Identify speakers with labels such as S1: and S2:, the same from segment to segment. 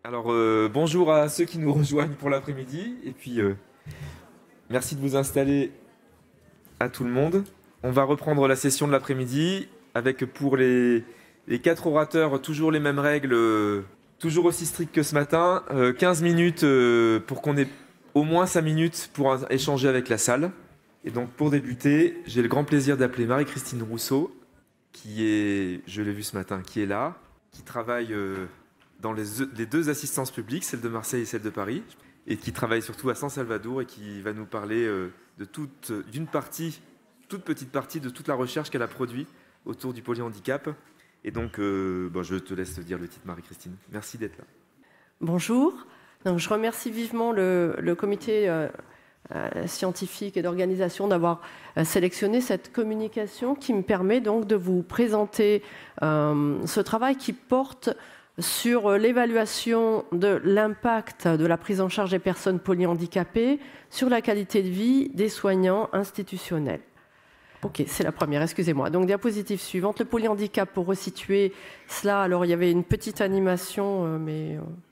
S1: Alors, bonjour à ceux qui nous rejoignent pour l'après-midi. Et puis, merci de vous installer à tout le monde. On va reprendre la session de l'après-midi avec pour les 4 orateurs toujours les mêmes règles, toujours aussi strictes que ce matin. 15 minutes pour qu'on ait au moins 5 minutes pour échanger avec la salle. Et donc, pour débuter, j'ai le grand plaisir d'appeler Marie-Christine Rousseau, qui est, je l'ai vu ce matin, qui est là, qui travaille dans les deux assistances publiques, celle de Marseille et celle de Paris, et qui travaille surtout à San Salvador et qui va nous parler d'une toute petite partie de toute la recherche qu'elle a produite autour du polyhandicap. Et donc, je te laisse dire le titre, Marie-Christine. Merci d'être là.
S2: Bonjour. Donc, je remercie vivement le comité scientifique et d'organisation d'avoir sélectionné cette communication qui me permet donc de vous présenter ce travail qui porte sur l'évaluation de l'impact de la prise en charge des personnes polyhandicapées sur la qualité de vie des soignants institutionnels. Ok, c'est la première, excusez-moi. Donc, diapositive suivante, le polyhandicap, pour resituer cela. Alors, il y avait une petite animation,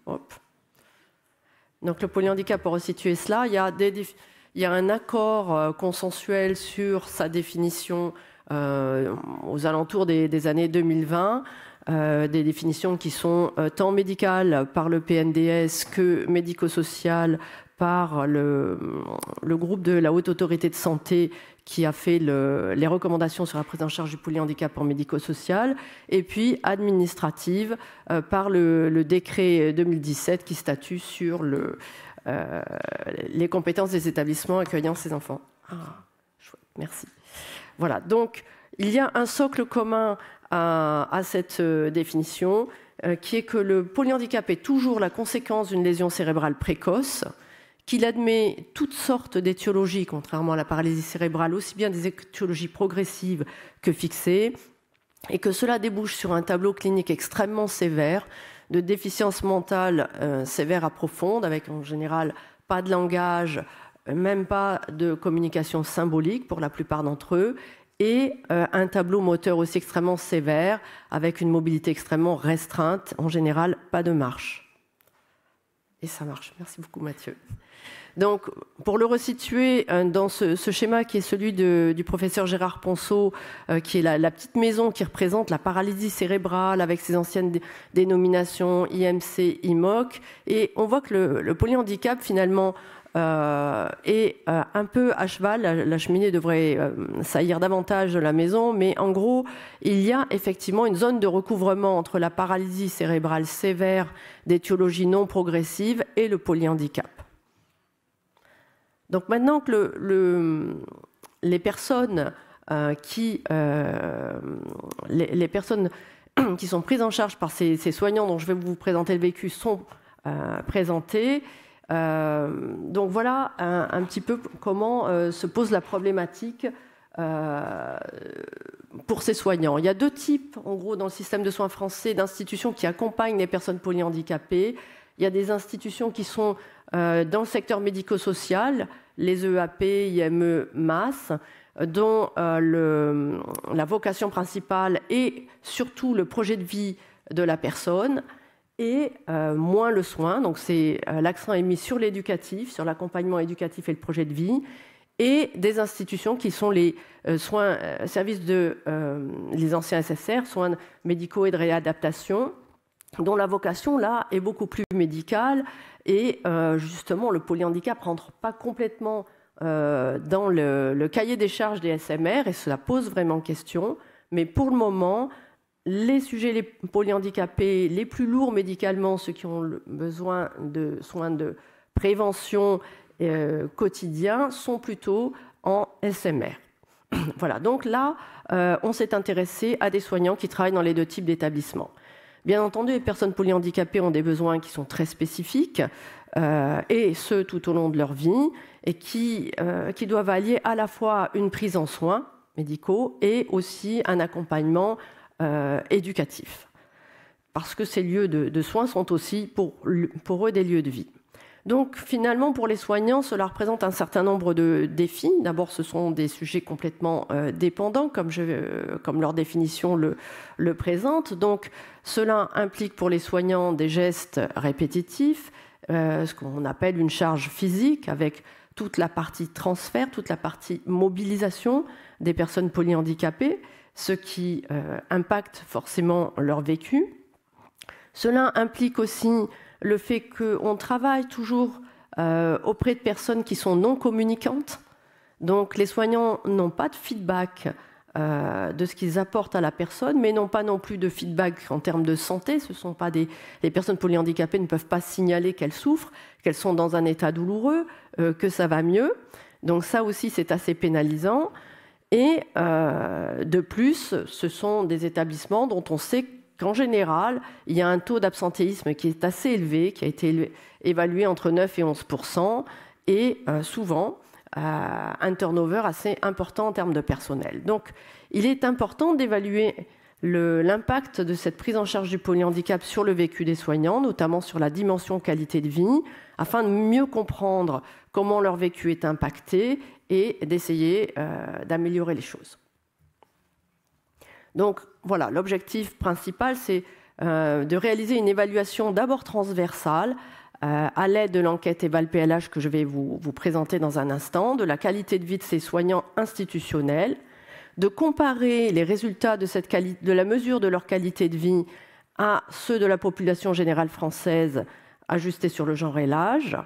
S2: hop. Donc, le polyhandicap, pour resituer cela, il y a un accord consensuel sur sa définition aux alentours des années 2020. Des définitions qui sont tant médicales par le PNDS que médico-sociales par le groupe de la Haute Autorité de Santé qui a fait les recommandations sur la prise en charge du polyhandicap en médico-social, et puis administrative par le décret 2017 qui statue sur les compétences des établissements accueillant ces enfants. Chouette, merci. Voilà, donc il y a un socle commun à cette définition, qui est que le polyhandicap est toujours la conséquence d'une lésion cérébrale précoce, qu'il admet toutes sortes d'étiologies, contrairement à la paralysie cérébrale, aussi bien des étiologies progressives que fixées, et que cela débouche sur un tableau clinique extrêmement sévère, de déficience mentale sévère à profonde, avec en général pas de langage, même pas de communication symbolique pour la plupart d'entre eux, et un tableau moteur aussi extrêmement sévère, avec une mobilité extrêmement restreinte, en général pas de marche. Et ça marche. Merci beaucoup Mathieu. Donc, pour le resituer dans ce schéma qui est celui du professeur Gérard Ponceau, qui est la petite maison qui représente la paralysie cérébrale avec ses anciennes dénominations IMC, IMOC, et on voit que le polyhandicap finalement est un peu à cheval. La cheminée devrait saillir davantage de la maison, mais en gros, il y a effectivement une zone de recouvrement entre la paralysie cérébrale sévère d'étiologie non progressive et le polyhandicap. Donc maintenant que les personnes qui sont prises en charge par ces soignants dont je vais vous présenter le vécu sont présentées, donc voilà un petit peu comment se pose la problématique pour ces soignants. Il y a deux types, en gros, dans le système de soins français, d'institutions qui accompagnent les personnes polyhandicapées. Il y a des institutions qui sont dans le secteur médico-social, les EAP, IME, MAS, dont la vocation principale est surtout le projet de vie de la personne et moins le soin. Donc l'accent est mis sur l'éducatif, sur l'accompagnement éducatif et le projet de vie, et des institutions qui sont les services les anciens SSR, soins médicaux et de réadaptation, dont la vocation, là, est beaucoup plus médicale. Et justement, le polyhandicap ne rentre pas complètement dans le cahier des charges des SMR, et cela pose vraiment question. Mais pour le moment, les sujets les polyhandicapés, les plus lourds médicalement, ceux qui ont besoin de soins de prévention quotidien, sont plutôt en SMR. Voilà, donc là, on s'est intéressé à des soignants qui travaillent dans les deux types d'établissements. Bien entendu, les personnes polyhandicapées ont des besoins qui sont très spécifiques, et ce, tout au long de leur vie, et qui doivent allier à la fois une prise en soins médicaux et aussi un accompagnement éducatif. Parce que ces lieux de soins sont aussi pour eux des lieux de vie. Donc finalement, pour les soignants, cela représente un certain nombre de défis. D'abord, ce sont des sujets complètement dépendants, comme leur définition le présente. Donc cela implique pour les soignants des gestes répétitifs, ce qu'on appelle une charge physique, avec toute la partie transfert, toute la partie mobilisation des personnes polyhandicapées, ce qui impacte forcément leur vécu. Cela implique aussi le fait qu'on travaille toujours auprès de personnes qui sont non communicantes. Donc les soignants n'ont pas de feedback de ce qu'ils apportent à la personne, mais n'ont pas non plus de feedback en termes de santé. Ce sont pas les personnes polyhandicapées ne peuvent pas signaler qu'elles souffrent, qu'elles sont dans un état douloureux, que ça va mieux. Donc ça aussi, c'est assez pénalisant. Et de plus, ce sont des établissements dont on sait qu'en général, il y a un taux d'absentéisme qui est assez élevé, qui a été évalué entre 9 et 11%, et souvent un turnover assez important en termes de personnel. Donc, il est important d'évaluer l'impact de cette prise en charge du polyhandicap sur le vécu des soignants, notamment sur la dimension qualité de vie, afin de mieux comprendre comment leur vécu est impacté et d'essayer d'améliorer les choses. Donc voilà, l'objectif principal, c'est de réaliser une évaluation d'abord transversale à l'aide de l'enquête EVAL-PLH que je vais vous présenter dans un instant, de la qualité de vie de ces soignants institutionnels, de comparer les résultats de la mesure de leur qualité de vie à ceux de la population générale française ajustés sur le genre et l'âge,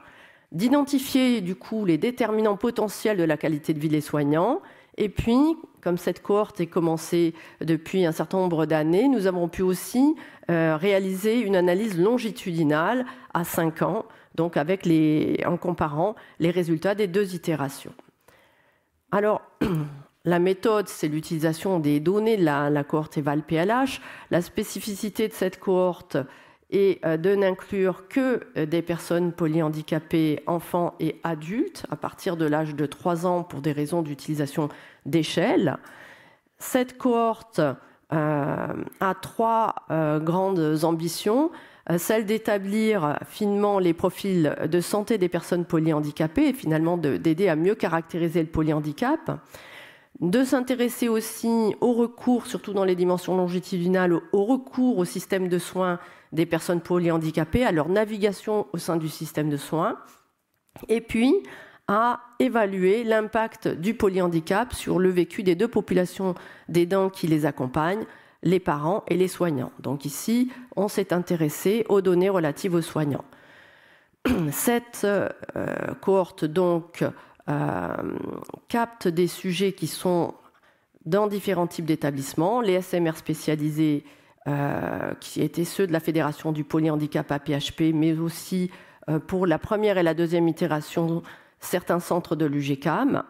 S2: d'identifier du coup les déterminants potentiels de la qualité de vie des soignants. Et puis, comme cette cohorte est commencée depuis un certain nombre d'années, nous avons pu aussi réaliser une analyse longitudinale à 5 ans, donc en comparant les résultats des 2 itérations. Alors, la méthode, c'est l'utilisation des données de la cohorte EVAL-PLH. La spécificité de cette cohorte est de n'inclure que des personnes polyhandicapées, enfants et adultes, à partir de l'âge de 3 ans pour des raisons d'utilisation d'échelle. Cette cohorte a 3 grandes ambitions. Celle d'établir finement les profils de santé des personnes polyhandicapées et finalement d'aider à mieux caractériser le polyhandicap. De s'intéresser aussi au recours, surtout dans les dimensions longitudinales, au recours au système de soins des personnes polyhandicapées, à leur navigation au sein du système de soins, et puis à évaluer l'impact du polyhandicap sur le vécu des 2 populations d'aidants qui les accompagnent, les parents et les soignants. Donc ici, on s'est intéressé aux données relatives aux soignants. Cette cohorte, donc, capte des sujets qui sont dans différents types d'établissements, les SMR spécialisés qui étaient ceux de la Fédération du polyhandicap APHP, mais aussi pour la première et la deuxième itération, certains centres de l'UGCAM,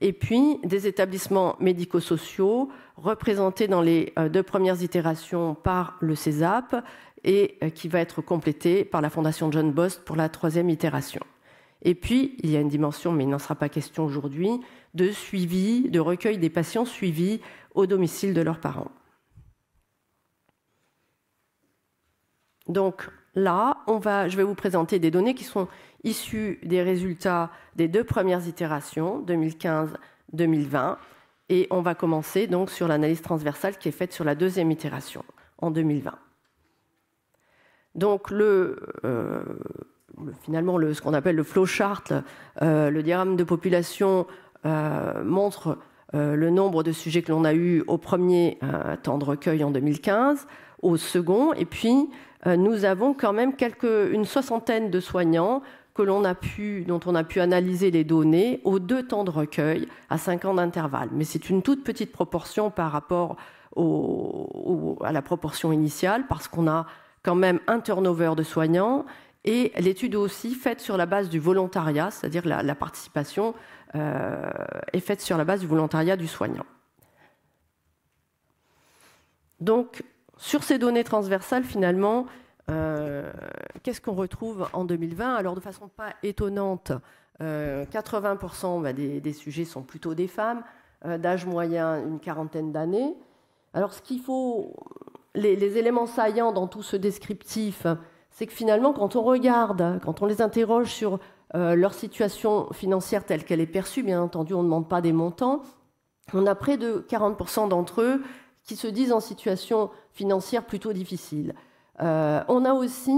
S2: et puis des établissements médico-sociaux représentés dans les 2 premières itérations par le CESAP et qui va être complété par la Fondation John Bost pour la 3e itération. Et puis, il y a une dimension, mais il n'en sera pas question aujourd'hui, de suivi, de recueil des patients suivis au domicile de leurs parents. Donc là, je vais vous présenter des données qui sont issues des résultats des 2 premières itérations, 2015-2020, et on va commencer donc sur l'analyse transversale qui est faite sur la 2e itération, en 2020. Donc finalement, ce qu'on appelle le flowchart, le diagramme de population montre le nombre de sujets que l'on a eu au premier temps de recueil en 2015, au second, et puis nous avons quand même une soixantaine de soignants dont on a pu analyser les données aux 2 temps de recueil à 5 ans d'intervalle. Mais c'est une toute petite proportion par rapport à la proportion initiale, parce qu'on a quand même un turnover de soignants, et l'étude aussi faite sur la base du volontariat, c'est-à-dire la participation est faite sur la base du volontariat du soignant. Donc, sur ces données transversales, finalement, qu'est-ce qu'on retrouve en 2020? Alors, de façon pas étonnante, 80% des sujets sont plutôt des femmes, d'âge moyen une 40aine d'années. Alors, ce qu'il faut, les éléments saillants dans tout ce descriptif, c'est que finalement, quand on regarde, quand on les interroge sur leur situation financière telle qu'elle est perçue, bien entendu, on ne demande pas des montants, on a près de 40% d'entre eux qui se disent en situation financière plutôt difficile. On a aussi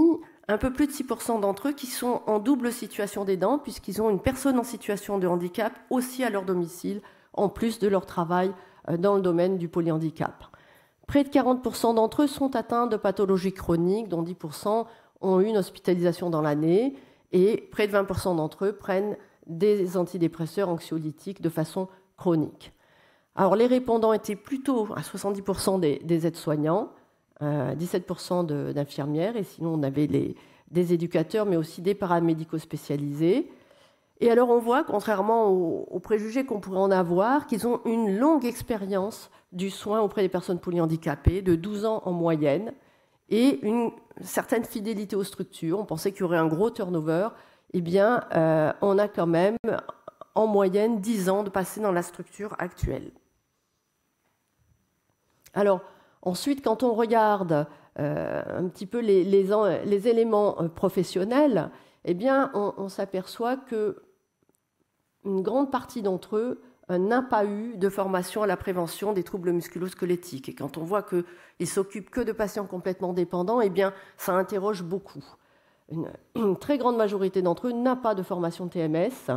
S2: un peu plus de 6% d'entre eux qui sont en double situation d'aidant, puisqu'ils ont une personne en situation de handicap aussi à leur domicile, en plus de leur travail dans le domaine du polyhandicap. Près de 40% d'entre eux sont atteints de pathologies chroniques, dont 10% ont eu une hospitalisation dans l'année, et près de 20% d'entre eux prennent des antidépresseurs anxiolytiques de façon chronique. Alors les répondants étaient plutôt à 70% des aides-soignants, 17% d'infirmières, et sinon on avait des éducateurs, mais aussi des paramédicaux spécialisés. Et alors on voit, contrairement aux préjugés qu'on pourrait en avoir, qu'ils ont une longue expérience du soin auprès des personnes polyhandicapées, de 12 ans en moyenne, et une certaine fidélité aux structures. On pensait qu'il y aurait un gros turnover. Eh bien, on a quand même en moyenne 10 ans de passé dans la structure actuelle. Alors, ensuite, quand on regarde un petit peu les éléments professionnels, eh bien, on s'aperçoit qu'une grande partie d'entre eux n'a pas eu de formation à la prévention des troubles musculo-squelettiques. Et quand on voit qu'ils ne s'occupent que de patients complètement dépendants, eh bien, ça interroge beaucoup. Une très grande majorité d'entre eux n'a pas de formation TMS.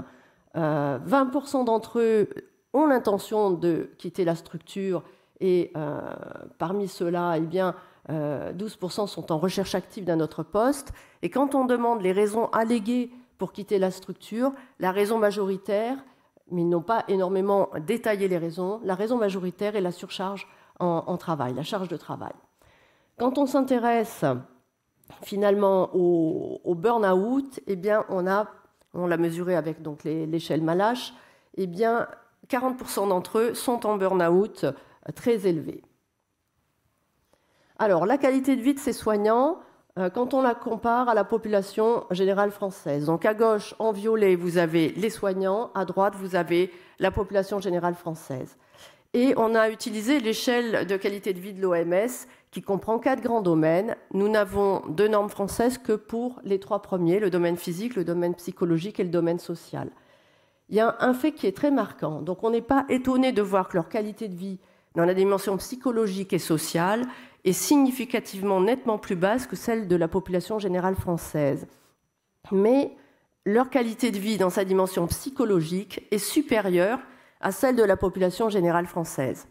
S2: 20% d'entre eux ont l'intention de quitter la structure et parmi ceux-là, eh bien, 12% sont en recherche active d'un autre poste. Et quand on demande les raisons alléguées pour quitter la structure, la raison majoritaire, mais ils n'ont pas énormément détaillé les raisons, la raison majoritaire est la surcharge en travail, la charge de travail. Quand on s'intéresse finalement au burn-out, eh bien, on l'a mesuré avec donc l'échelle Malache, eh bien, 40% d'entre eux sont en burn-out très élevé. Alors, la qualité de vie de ces soignants, quand on la compare à la population générale française. Donc, à gauche, en violet, vous avez les soignants, à droite, vous avez la population générale française. Et on a utilisé l'échelle de qualité de vie de l'OMS, qui comprend 4 grands domaines. Nous n'avons de normes françaises que pour les 3 premiers, le domaine physique, le domaine psychologique et le domaine social. Il y a un fait qui est très marquant. Donc, on n'est pas étonné de voir que leur qualité de vie dans la dimension psychologique et sociale est significativement nettement plus basse que celle de la population générale française. Mais leur qualité de vie dans sa dimension psychologique est supérieure à celle de la population générale française.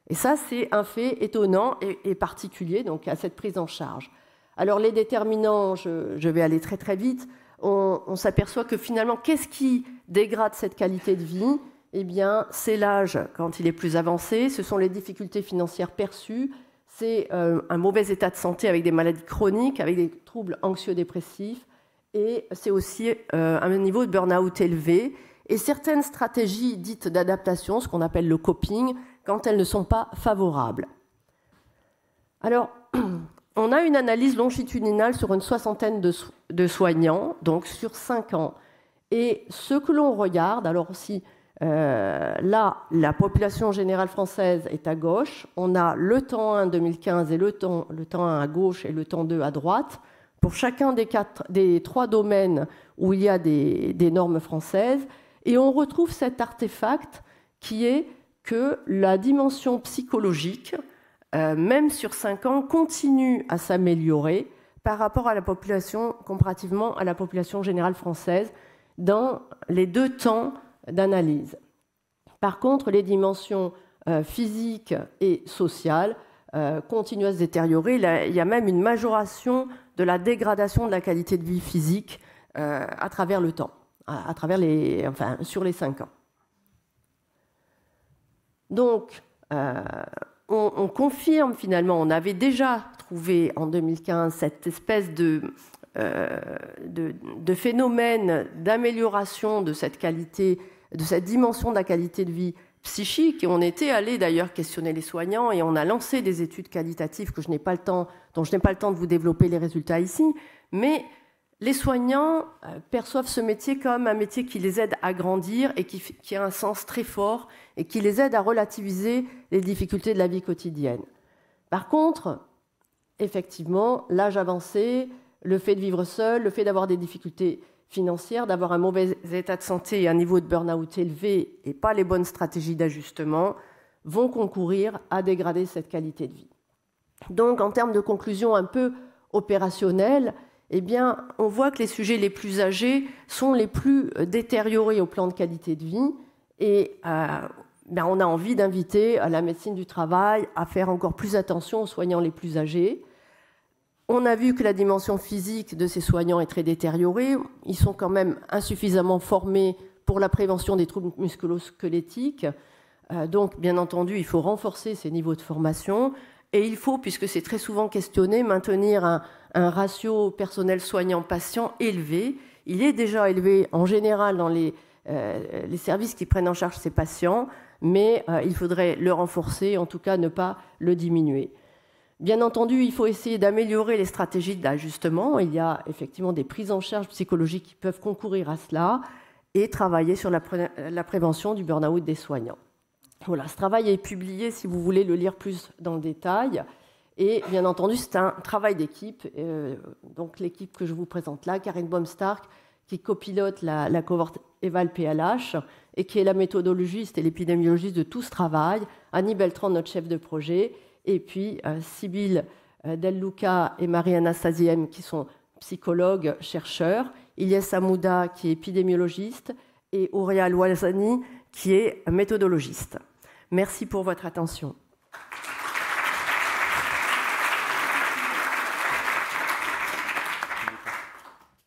S2: Et ça, c'est un fait étonnant et particulier donc, à cette prise en charge. Alors les déterminants, je vais aller très très vite, on s'aperçoit que finalement, qu'est-ce qui dégrade cette qualité de vie ? Eh bien, c'est l'âge quand il est plus avancé, ce sont les difficultés financières perçues, c'est un mauvais état de santé avec des maladies chroniques, avec des troubles anxio-dépressifs, et c'est aussi un niveau de burn-out élevé, et certaines stratégies dites d'adaptation, ce qu'on appelle le coping, quand elles ne sont pas favorables. Alors, on a une analyse longitudinale sur une soixantaine de soignants, donc sur 5 ans. Et ce que l'on regarde, alors si là, la population générale française est à gauche, on a le temps 1 2015 et le temps 1 à gauche et le temps 2 à droite, pour chacun des 3 domaines où il y a des normes françaises, et on retrouve cet artefact qui est que la dimension psychologique, même sur 5 ans, continue à s'améliorer par rapport à la population, comparativement à la population générale française, dans les 2 temps d'analyse. Par contre, les dimensions physiques et sociales continuent à se détériorer. Il y a même une majoration de la dégradation de la qualité de vie physique à travers le temps, sur les 5 ans. Donc, on confirme finalement, on avait déjà trouvé en 2015 cette espèce de phénomène d'amélioration de cette qualité, de cette dimension de la qualité de vie psychique. Et on était allé d'ailleurs questionner les soignants et on a lancé des études qualitatives dont je n'ai pas le temps de vous développer les résultats ici. Mais les soignants perçoivent ce métier comme un métier qui les aide à grandir et qui a un sens très fort et qui les aide à relativiser les difficultés de la vie quotidienne. Par contre, effectivement, l'âge avancé, le fait de vivre seul, le fait d'avoir des difficultés financières, d'avoir un mauvais état de santé et un niveau de burn-out élevé et pas les bonnes stratégies d'ajustement vont concourir à dégrader cette qualité de vie. Donc, en termes de conclusion un peu opérationnelle, eh bien, on voit que les sujets les plus âgés sont les plus détériorés au plan de qualité de vie et on a envie d'inviter la médecine du travail à faire encore plus attention aux soignants les plus âgés. On a vu que la dimension physique de ces soignants est très détériorée. Ils sont quand même insuffisamment formés pour la prévention des troubles musculo-squelettiques. Donc, bien entendu, il faut renforcer ces niveaux de formation. Et il faut, puisque c'est très souvent questionné, maintenir un ratio personnel soignant-patient élevé. Il est déjà élevé en général dans les services qui prennent en charge ces patients, mais il faudrait le renforcer, en tout cas ne pas le diminuer. Bien entendu, il faut essayer d'améliorer les stratégies d'ajustement. Il y a effectivement des prises en charge psychologiques qui peuvent concourir à cela et travailler sur la prévention du burn-out des soignants. Voilà, ce travail est publié si vous voulez le lire plus dans le détail. Et bien entendu, c'est un travail d'équipe. Donc l'équipe que je vous présente là, Karine Baum-Stark, qui copilote la cohorte EVAL-PLH et qui est la méthodologiste et l'épidémiologiste de tout ce travail. Annie Beltran, notre chef de projet. Et puis Sybille Del Luca et Mariana Saziem, qui sont psychologues, chercheurs. Ilyes Hamouda, qui est épidémiologiste. Et Auréa Loisani, qui est méthodologiste. Merci pour votre attention.